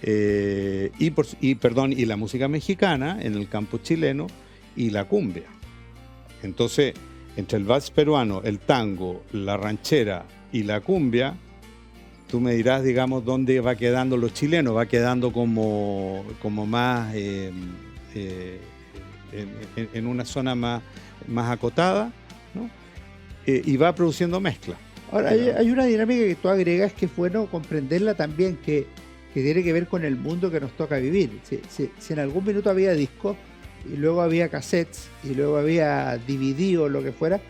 Y la música mexicana en el campo chileno y la cumbia. Entonces, entre el vals peruano, el tango, la ranchera y la cumbia, tú me dirás, digamos, dónde va quedando lo chileno. Va quedando como más en una zona más acotada, ¿no? Y va produciendo mezcla. Ahora, hay una dinámica que tú agregas que es bueno comprenderla también, que tiene que ver con el mundo que nos toca vivir. Si en algún minuto había discos, y luego había cassettes, y luego había DVD o lo que fuera,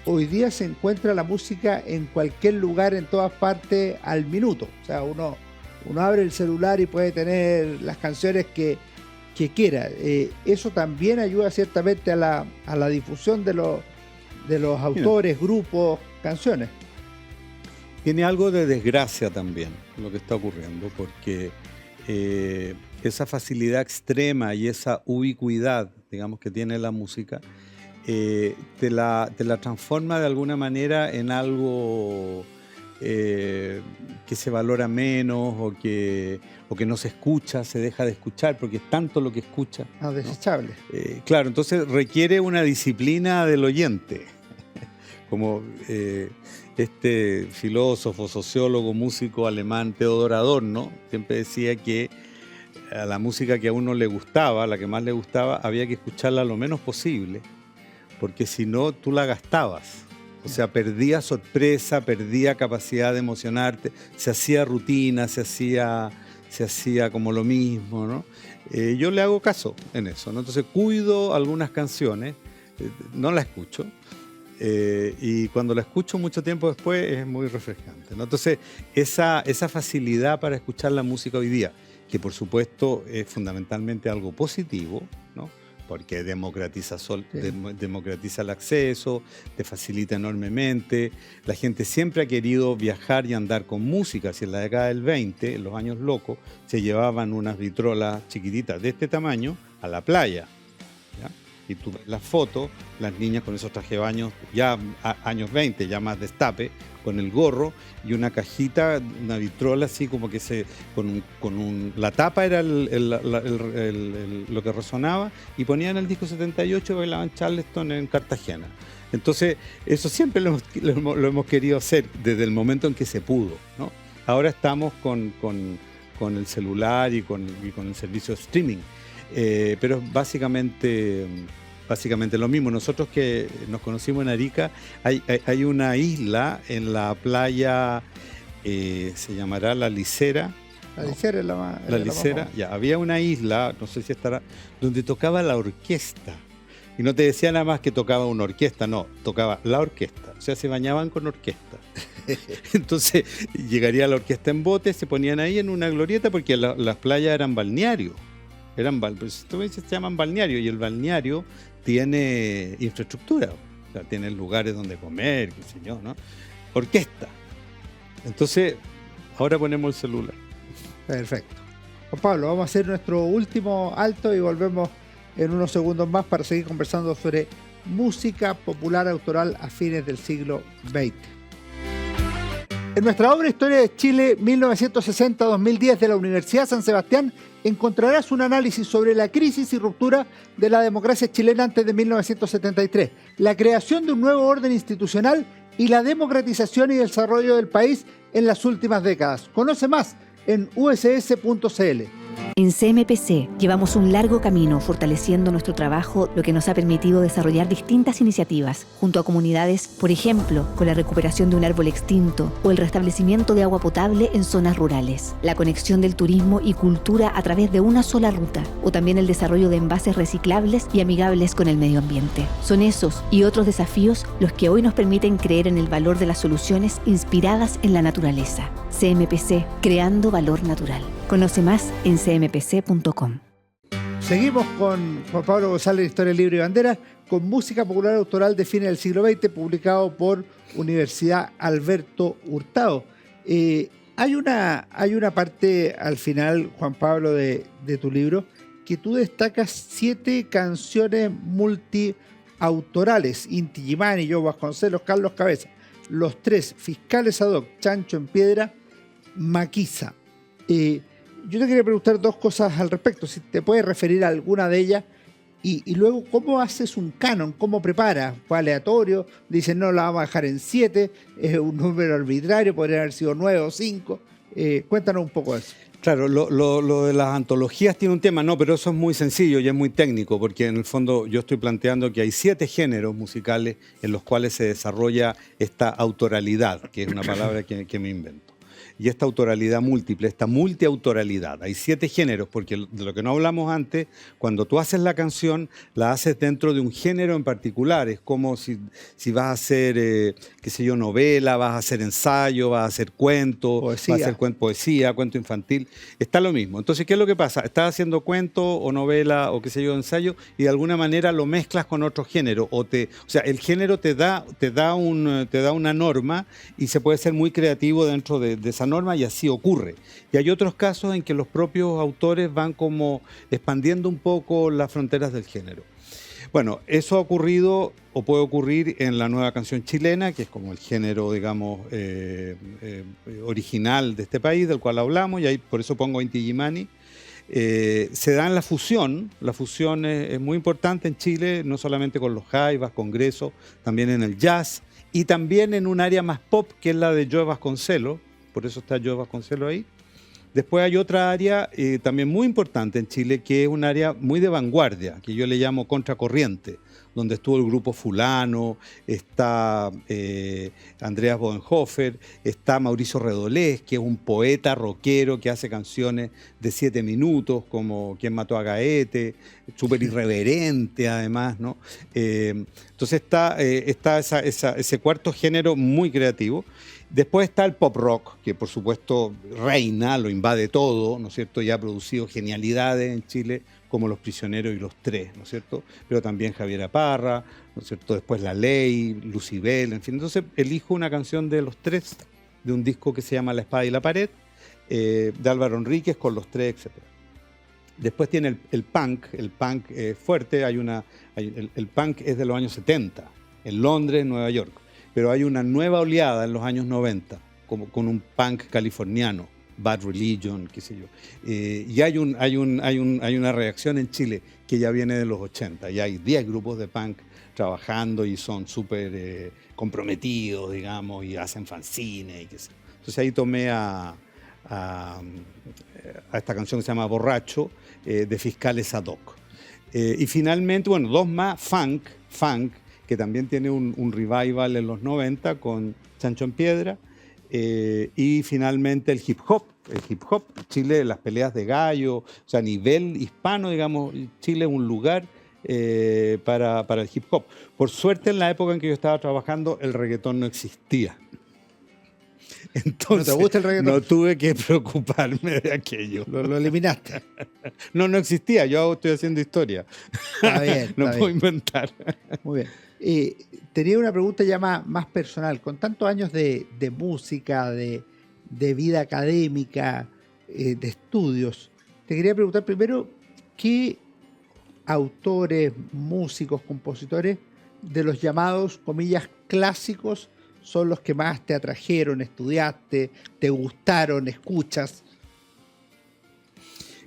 hoy día se encuentra la música en cualquier lugar, en todas partes, al minuto. O sea, uno abre el celular y puede tener las canciones que quiera. Eso también ayuda ciertamente a la difusión de los autores, grupos, canciones. Tiene algo de desgracia también lo que está ocurriendo, porque esa facilidad extrema y esa ubicuidad, digamos, que tiene la música, te la transforma de alguna manera en algo que se valora menos o que no se escucha, se deja de escuchar, porque es tanto lo que escucha. No, desechable. Claro, entonces requiere una disciplina del oyente. Como este filósofo, sociólogo, músico alemán Theodor Adorno siempre decía que a la música que a uno le gustaba, la que más le gustaba, había que escucharla lo menos posible, porque si no, tú la gastabas. O sea, perdía sorpresa, perdía capacidad de emocionarte, se hacía rutina, se hacía como lo mismo, ¿no? Yo le hago caso en eso, ¿no? Entonces cuido algunas canciones, no la escucho, y cuando la escucho mucho tiempo después es muy refrescante, ¿no? Entonces, esa facilidad para escuchar la música hoy día, que por supuesto es fundamentalmente algo positivo, ¿no? Porque democratiza el acceso, te facilita enormemente. La gente siempre ha querido viajar y andar con música. Si en la década del 20, en los años locos, se llevaban unas vitrolas chiquititas de este tamaño a la playa, ¿ya? Y tú ves las fotos, las niñas con esos trajes de baño, ya años 20, ya más destape, con el gorro y una cajita, una vitrola así como que la tapa era lo que resonaba, y ponían el disco 78 y bailaban Charleston en Cartagena. Entonces, eso siempre lo hemos querido hacer desde el momento en que se pudo, ¿no? ahora estamos con el celular y con el servicio de streaming. Pero es básicamente lo mismo. Nosotros que nos conocimos en Arica, hay una isla en la playa, se llamará La Licera. La Licera es la más. La Licera, ya, había una isla, no sé si estará, donde tocaba la orquesta. Y no te decía nada más que tocaba una orquesta, no, tocaba la orquesta. O sea, se bañaban con orquesta. Entonces llegaría la orquesta en bote, se ponían ahí en una glorieta porque las playas eran balnearios. Pues, se llaman balneario, y el balneario tiene infraestructura. O sea, tiene lugares donde comer, qué sé yo, ¿no? Orquesta. Entonces, ahora ponemos el celular. Perfecto. Juan Pablo, vamos a hacer nuestro último alto y volvemos en unos segundos más para seguir conversando sobre música popular autoral a fines del siglo XX. En nuestra obra Historia de Chile 1960-2010 de la Universidad San Sebastián encontrarás un análisis sobre la crisis y ruptura de la democracia chilena antes de 1973, la creación de un nuevo orden institucional y la democratización y desarrollo del país en las últimas décadas. Conoce más en uss.cl. En CMPC llevamos un largo camino fortaleciendo nuestro trabajo, lo que nos ha permitido desarrollar distintas iniciativas junto a comunidades, por ejemplo, con la recuperación de un árbol extinto o el restablecimiento de agua potable en zonas rurales, la conexión del turismo y cultura a través de una sola ruta, o también el desarrollo de envases reciclables y amigables con el medio ambiente. Son esos y otros desafíos los que hoy nos permiten creer en el valor de las soluciones inspiradas en la naturaleza. CMPC, creando valor natural. Conoce más en cmpc.com. Seguimos con Juan Pablo González, Historia, Libro y Bandera, con música popular autoral de fines del siglo XX, publicado por Universidad Alberto Hurtado. Hay una parte al final, Juan Pablo, de tu libro, que tú destacas 7 canciones multiautorales: Inti Illimani, Joe Vasconcelos, Carlos Cabeza, Los Tres, Fiscales ad hoc, Chancho en Piedra, Maquisa. Yo te quería preguntar 2 cosas al respecto, si te puedes referir a alguna de ellas, y luego cómo haces un canon, cómo preparas. ¿Fue aleatorio? Dicen, no, la vamos a dejar en 7, es un número arbitrario, podría haber sido 9 o 5. Cuéntanos un poco de eso. Claro, lo de las antologías tiene un tema, no, pero eso es muy sencillo y es muy técnico, porque en el fondo yo estoy planteando que hay 7 géneros musicales en los cuales se desarrolla esta autoralidad, que es una palabra que me invento. Y esta autoralidad múltiple, esta multiautoralidad. Hay 7 géneros, porque de lo que no hablamos antes, cuando tú haces la canción, la haces dentro de un género en particular. Es como si vas a hacer, qué sé yo, novela, vas a hacer ensayo, vas a hacer cuento, poesía. vas a hacer poesía, cuento infantil. Está lo mismo. Entonces, ¿qué es lo que pasa? Estás haciendo cuento o novela o qué sé yo, ensayo, y de alguna manera lo mezclas con otro género. O sea, el género te da una norma y se puede ser muy creativo dentro de esa norma, y así ocurre. Y hay otros casos en que los propios autores van como expandiendo un poco las fronteras del género. Bueno, eso ha ocurrido o puede ocurrir en la nueva canción chilena, que es como el género, digamos, original de este país, del cual hablamos, y ahí por eso pongo Inti Illimani. Se da en la fusión es muy importante en Chile, no solamente con los jaivas, congresos, también en el jazz, y también en un área más pop, que es la de Joe Vasconcelos. Por eso está Joe Vasconcelos ahí. Después hay otra área también muy importante en Chile, que es un área muy de vanguardia, que yo le llamo contracorriente, donde estuvo el grupo Fulano, está Andreas Bodenhofer, está Mauricio Redolés, que es un poeta rockero que hace canciones de 7 minutos, como Quién mató a Gaete, súper irreverente además, ¿no? Entonces está ese cuarto género muy creativo. Después está el pop rock, que por supuesto reina, lo invade todo, ¿no es cierto? Ya ha producido genialidades en Chile, como Los Prisioneros y Los Tres, ¿no es cierto? Pero también Javiera Parra, ¿no es cierto? Después La Ley, Lucibel, en fin. Entonces elijo una canción de Los Tres, de un disco que se llama La Espada y la Pared, de Álvaro Enríquez, con Los Tres, etc. Después tiene el punk fuerte, el punk es de los años 70, en Londres, en Nueva York. Pero hay una nueva oleada en los años 90, como con un punk californiano, Bad Religion, qué sé yo. Y hay una reacción en Chile que ya viene de los 80. Ya hay 10 grupos de punk trabajando y son súper comprometidos, digamos, y hacen fanzines y qué sé. Entonces ahí tomé a esta canción que se llama Borracho, de Fiscales ad hoc. Y finalmente, bueno, dos más, Funk, que también tiene un revival en los 90 con Chancho en Piedra. Y finalmente el hip hop. Chile, las peleas de gallo, o sea, a nivel hispano, digamos, Chile es un lugar para el hip hop. Por suerte, en la época en que yo estaba trabajando, el reggaetón no existía. Entonces, ¿No te gusta el reggaetón? no tuve que preocuparme de aquello. Lo eliminaste. No existía. Yo estoy haciendo historia. Está bien. No está puedo bien. inventar. Muy bien. Tenía una pregunta ya más personal. Con tantos años de música, de vida académica, de estudios, te quería preguntar primero, ¿qué autores, músicos, compositores de los llamados, comillas, clásicos son los que más te atrajeron, estudiaste, te gustaron, escuchas?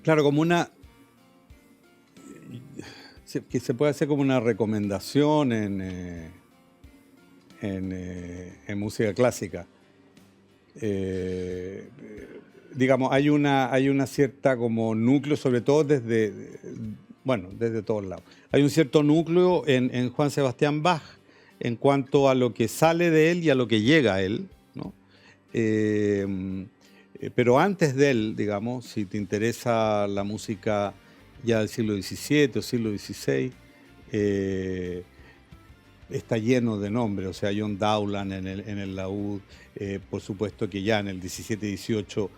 Claro, que se puede hacer como una recomendación en música clásica. Digamos, hay una cierta como núcleo, sobre todo desde todos lados. Hay un cierto núcleo en Juan Sebastián Bach en cuanto a lo que sale de él y a lo que llega a él, ¿no? Pero antes de él, digamos, si te interesa la música ya del siglo XVII o siglo XVI, está lleno de nombres, o sea, John Dowland en el laúd, por supuesto que ya en el XVII-XVIII,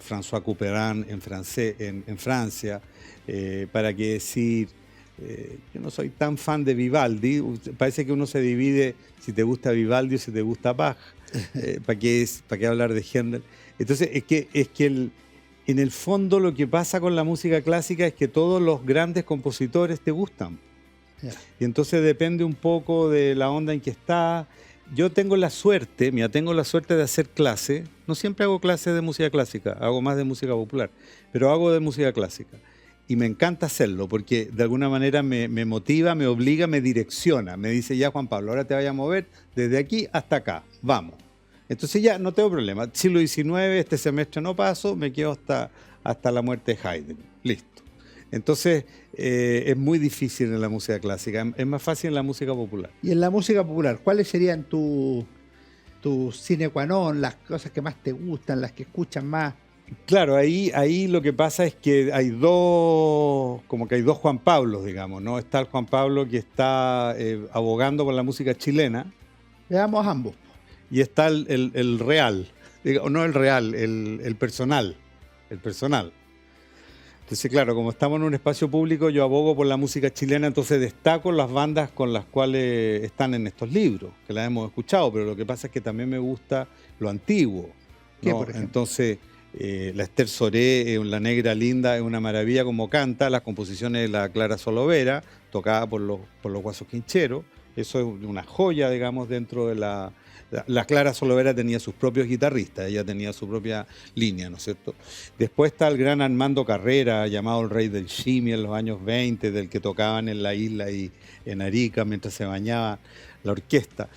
François Couperin en Francia, para qué decir, yo no soy tan fan de Vivaldi, parece que uno se divide si te gusta Vivaldi o si te gusta Bach, ¿para qué hablar de Händel? Entonces es que en el fondo lo que pasa con la música clásica es que todos los grandes compositores te gustan. Y entonces depende un poco de la onda en que está. Yo tengo la suerte de hacer clase. No siempre hago clases de música clásica, hago más de música popular, pero hago de música clásica. Y me encanta hacerlo porque de alguna manera me motiva, me obliga, me direcciona. Me dice, ya Juan Pablo, ahora te vayas a mover desde aquí hasta acá, vamos. Entonces ya no tengo problema. Siglo XIX, este semestre no paso, me quedo hasta la muerte de Haydn. Listo. Entonces es muy difícil en la música clásica, es más fácil en la música popular. Y en la música popular, ¿cuáles serían tu sine qua non, las cosas que más te gustan, las que escuchan más? Claro, ahí lo que pasa es que hay dos Juan Pablos, digamos, ¿no? Está el Juan Pablo que está abogando por la música chilena. Veamos ambos. Y está el real, no el real, el personal. Entonces, claro, como estamos en un espacio público, yo abogo por la música chilena, entonces destaco las bandas con las cuales están en estos libros, que las hemos escuchado, pero lo que pasa es que también me gusta lo antiguo, ¿no? ¿Qué, por ejemplo? Entonces, la Esther Soré, La Negra Linda, es una maravilla como canta, las composiciones de la Clara Solovera, tocada por los Guasos Quincheros, eso es una joya, digamos, dentro de la Clara Solovera tenía sus propios guitarristas, ella tenía su propia línea, ¿no es cierto? Después está el gran Armando Carrera, llamado el Rey del Shimi en los años 20, del que tocaban en la isla y en Arica mientras se bañaba la orquesta.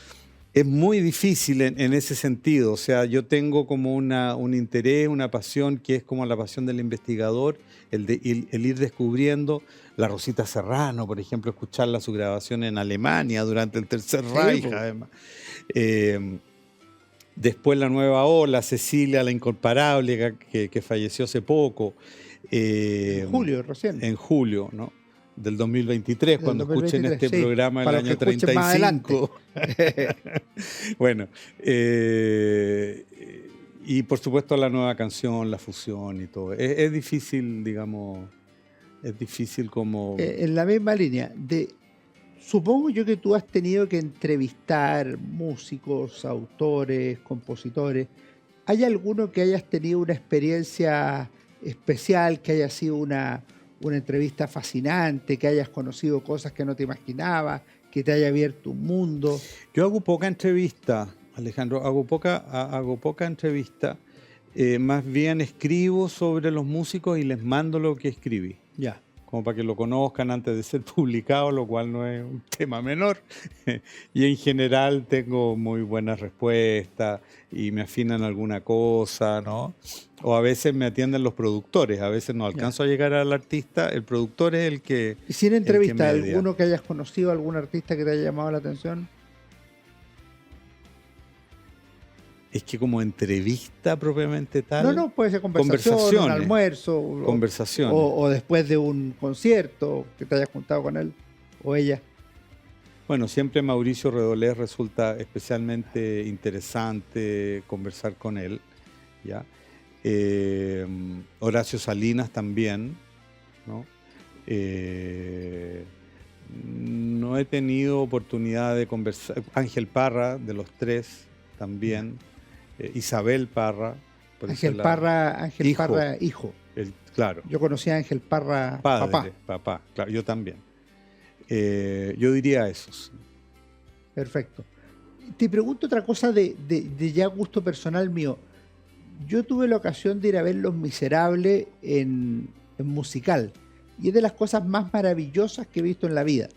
Es muy difícil en ese sentido, o sea, yo tengo como un interés, una pasión que es como la pasión del investigador, el ir descubriendo. La Rosita Serrano, por ejemplo, escucharla su grabación en Alemania durante el Tercer Reich, además. Después la nueva ola, Cecilia, la incomparable, que falleció hace poco. En julio, recién. En julio, ¿no? Del 2023, cuando 2023, escuchen este programa del año 35. Bueno, y por supuesto la nueva canción, la fusión y todo. Es difícil, digamos, como... En la misma línea, supongo yo que tú has tenido que entrevistar músicos, autores, compositores. ¿Hay alguno que hayas tenido una experiencia especial, que haya sido una entrevista fascinante, que hayas conocido cosas que no te imaginabas, que te haya abierto un mundo? Yo hago poca entrevista, Alejandro, hago poca entrevista. Más bien escribo sobre los músicos y les mando lo que escribí. Ya. como para que lo conozcan antes de ser publicado, lo cual no es un tema menor. Y en general tengo muy buenas respuestas y me afinan alguna cosa, ¿no? O a veces me atienden los productores, a veces no alcanzo a llegar al artista, el productor es el que... Y sin entrevista, media. ¿alguno que hayas conocido, algún artista que te haya llamado la atención? Es que como entrevista propiamente tal... No, puede ser conversación, un almuerzo. Conversaciones. O después de un concierto que te hayas juntado con él o ella. Bueno, siempre Mauricio Redolés resulta especialmente interesante conversar con él, ¿ya? Horacio Salinas también, ¿no? No he tenido oportunidad de conversar. Ángel Parra, de los tres, también. Isabel Parra. Ángel Parra, hijo. Claro. Yo conocí a Ángel Parra, papá. Claro, yo también. Yo diría esos. Perfecto. Te pregunto otra cosa de ya gusto personal mío. Yo tuve la ocasión de ir a ver Los Miserables en musical. Y es de las cosas más maravillosas que he visto en la vida.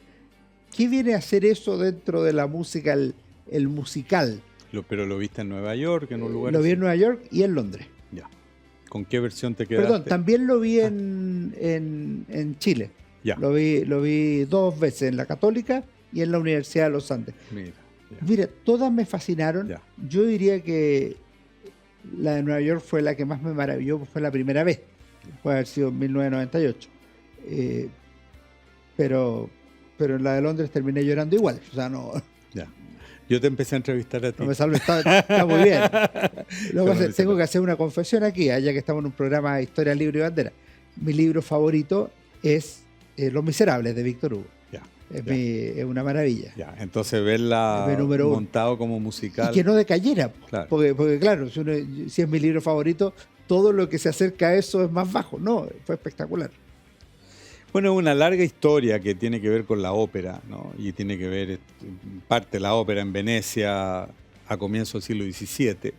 ¿Qué viene a hacer eso dentro de la música, el musical? Pero lo viste en Nueva York, en un lugar Lo vi así. en Nueva York y en Londres. Ya. ¿Con qué versión te quedaste? Perdón, también lo vi en Chile. Ya. Lo vi 2 veces, en la Católica y en la Universidad de los Andes. Mira, todas me fascinaron. Ya. Yo diría que la de Nueva York fue la que más me maravilló, fue la primera vez. Puede haber sido en 1998. Pero en la de Londres terminé llorando igual. O sea, no... Ya. Yo te empecé a entrevistar a ti. No me salve, está muy bien. Tengo que hacer una confesión aquí, ya que estamos en un programa de Historia, Libro y Bandera. Mi libro favorito es Los Miserables, de Víctor Hugo. Ya. Es una maravilla. Ya. Entonces verla montado como musical. Y que no decayera. Claro. Porque claro, si es mi libro favorito, todo lo que se acerca a eso es más bajo. No, fue espectacular. Bueno, es una larga historia que tiene que ver con la ópera, ¿no? Y tiene que ver, parte de la ópera en Venecia a comienzos del siglo XVII,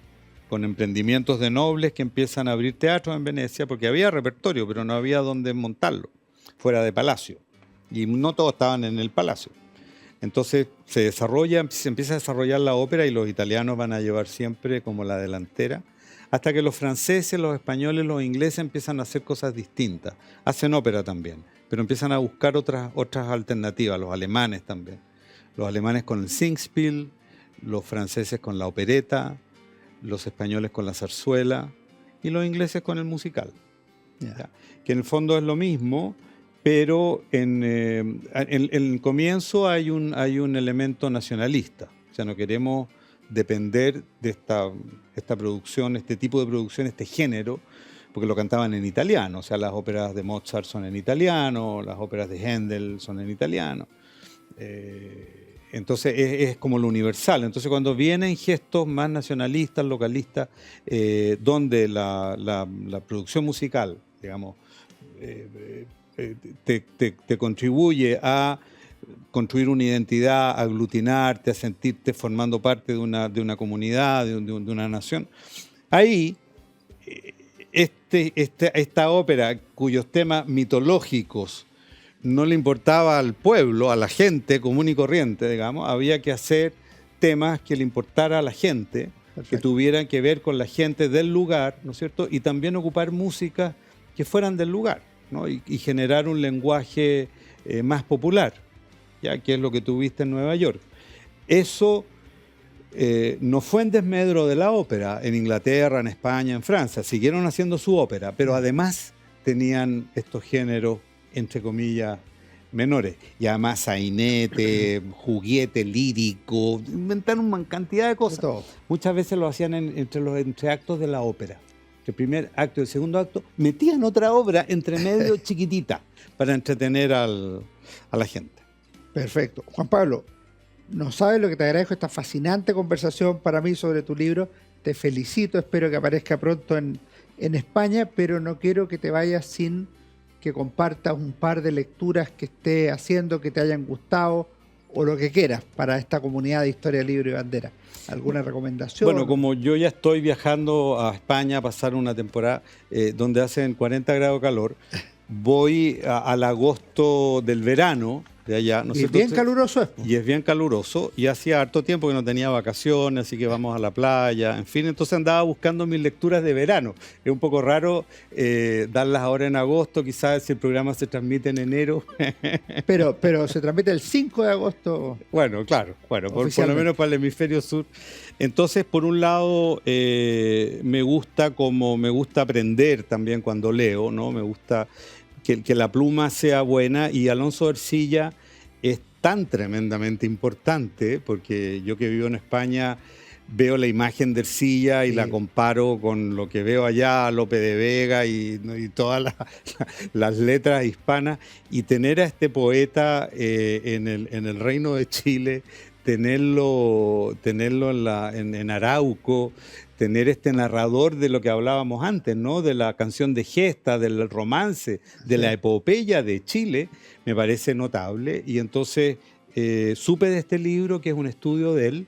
con emprendimientos de nobles que empiezan a abrir teatros en Venecia, porque había repertorio, pero no había dónde montarlo, fuera de palacio. Y no todos estaban en el palacio. Entonces se empieza a desarrollar la ópera y los italianos van a llevar siempre como la delantera, hasta que los franceses, los españoles, los ingleses empiezan a hacer cosas distintas. Hacen ópera también, pero empiezan a buscar otras alternativas, los alemanes también. Los alemanes con el Singspiel, los franceses con la opereta, los españoles con la zarzuela y los ingleses con el musical. ¿Ya? Que en el fondo es lo mismo, pero en el comienzo hay un elemento nacionalista. O sea, no queremos depender de esta producción, este tipo de producción, este género, porque lo cantaban en italiano. O sea, las óperas de Mozart son en italiano, las óperas de Händel son en italiano. Entonces es como lo universal. Entonces cuando vienen gestos más nacionalistas, localistas, donde la producción musical, digamos, te contribuye a construir una identidad, a aglutinarte, a sentirte formando parte de una comunidad, de una nación. Ahí, esta ópera, cuyos temas mitológicos no le importaba al pueblo, a la gente común y corriente, digamos, había que hacer temas que le importara a la gente, que tuvieran que ver con la gente del lugar, ¿no es cierto? Y también ocupar música que fueran del lugar, ¿no? Y generar un lenguaje más popular, ya que es lo que tuviste en Nueva York. Eso no fue en desmedro de la ópera en Inglaterra, en España, en Francia. Siguieron haciendo su ópera, pero además tenían estos géneros, entre comillas, menores. Y además sainete, juguete lírico, inventaron una cantidad de cosas. Muchas veces lo hacían entre actos de la ópera. El primer acto y el segundo acto, metían otra obra entre medio chiquitita para entretener a la gente. Perfecto. Juan Pablo, no sabes lo que te agradezco, esta fascinante conversación para mí sobre tu libro. Te felicito, espero que aparezca pronto en España, pero no quiero que te vayas sin que compartas un par de lecturas que esté haciendo, que te hayan gustado o lo que quieras para esta comunidad de Historia, Libro y Bandera. ¿Alguna recomendación? Bueno, como yo ya estoy viajando a España a pasar una temporada donde hacen 40 grados de calor, voy al agosto del verano de allá. ¿No Y sé, es bien entonces, caluroso. y es bien caluroso, y hacía harto tiempo que no tenía vacaciones, así que vamos a la playa, en fin, entonces andaba buscando mis lecturas de verano. Es un poco raro darlas ahora en agosto, quizás si el programa se transmite en enero. Pero se transmite el 5 de agosto. Bueno, claro, bueno, por lo Oficialmente. menos para el hemisferio sur. Entonces, por un lado, me gusta aprender también cuando leo, ¿no? Me gusta que la pluma sea buena, y Alonso Ercilla es tan tremendamente importante, porque yo que vivo en España veo la imagen de Ercilla y Sí. la comparo con lo que veo allá, Lope de Vega y todas las letras hispanas, y tener a este poeta en el Reino de Chile, tenerlo en Arauco, tener este narrador de lo que hablábamos antes, ¿no? De la canción de gesta, del romance, de la epopeya de Chile, me parece notable. Y entonces supe de este libro, que es un estudio de él,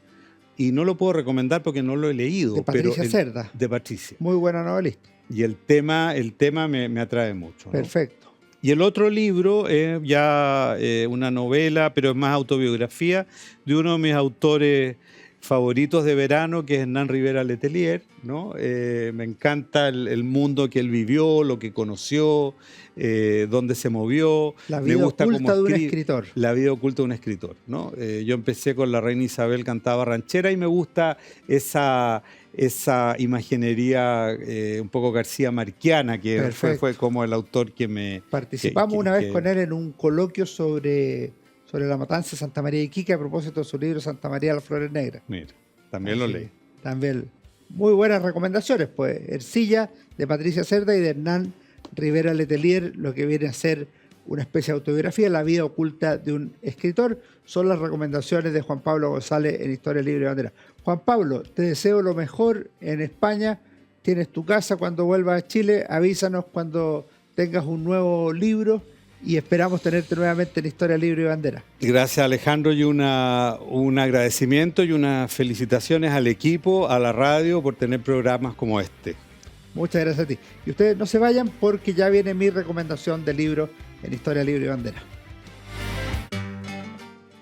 y no lo puedo recomendar porque no lo he leído. De Patricia Cerda. De Patricia. Muy buena novelista. Y el tema me atrae mucho, ¿no? Perfecto. Y el otro libro es ya una novela, pero es más autobiografía, de uno de mis autores favoritos de verano, que es Hernán Rivera Letelier, ¿no? Me encanta el mundo que él vivió, lo que conoció, dónde se movió. La Me vida gusta cómo oculta de un escribe. escritor. La vida oculta de un escritor, ¿no? Yo empecé con La Reina Isabel cantaba ranchera, y me gusta esa imaginería un poco García Marquiana, que fue como el autor que me... Participamos una vez con él en un coloquio sobre la matanza de Santa María de Iquique, a propósito de su libro Santa María de las Flores Negras. Mira, también lo leí. También muy buenas recomendaciones, pues. Ercilla, de Patricia Cerda, y de Hernán Rivera Letelier, lo que viene a ser una especie de autobiografía, La vida oculta de un escritor. Son las recomendaciones de Juan Pablo González en Historia Libre y Bandera. Juan Pablo, te deseo lo mejor en España. Tienes tu casa cuando vuelvas a Chile. Avísanos cuando tengas un nuevo libro, y esperamos tenerte nuevamente en Historia Libre y Bandera. Gracias, Alejandro, y un agradecimiento y unas felicitaciones al equipo, a la radio, por tener programas como este. Muchas gracias a ti. Y ustedes no se vayan, porque ya viene mi recomendación de libro en Historia Libre y Bandera.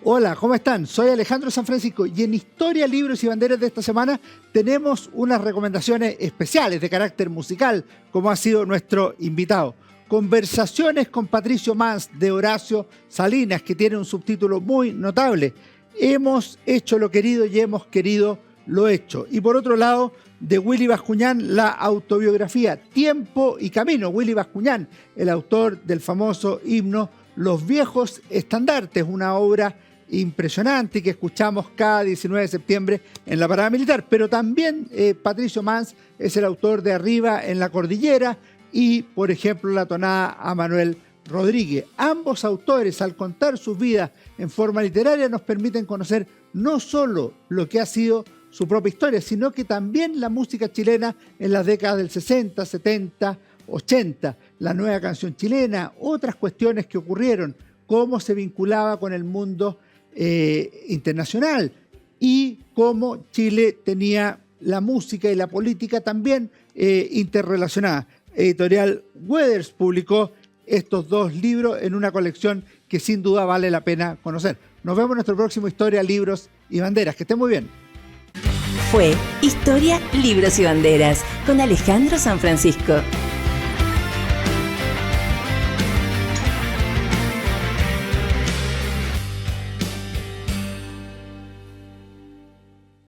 Hola, ¿cómo están? Soy Alejandro San Francisco, y en Historia, Libros y Banderas de esta semana tenemos unas recomendaciones especiales de carácter musical, como ha sido nuestro invitado. Conversaciones con Patricio Mans, de Horacio Salinas, que tiene un subtítulo muy notable. Hemos hecho lo querido y hemos querido lo hecho. Y por otro lado, de Willy Bascuñán, la autobiografía Tiempo y Camino. Willy Bascuñán, el autor del famoso himno Los Viejos Estandartes, una obra impresionante que escuchamos cada 19 de septiembre en la Parada Militar. Pero también Patricio Mans es el autor de Arriba en la Cordillera y, por ejemplo, la tonada a Manuel Rodríguez. Ambos autores, al contar sus vidas en forma literaria, nos permiten conocer no solo lo que ha sido su propia historia, sino que también la música chilena en las décadas del 60, 70, 80, la nueva canción chilena, otras cuestiones que ocurrieron, cómo se vinculaba con el mundo internacional, y cómo Chile tenía la música y la política también interrelacionadas. Editorial Weathers publicó estos dos libros en una colección que sin duda vale la pena conocer. Nos vemos en nuestro próximo Historia, Libros y Banderas. Que estén muy bien. Fue Historia, Libros y Banderas con Alejandro San Francisco.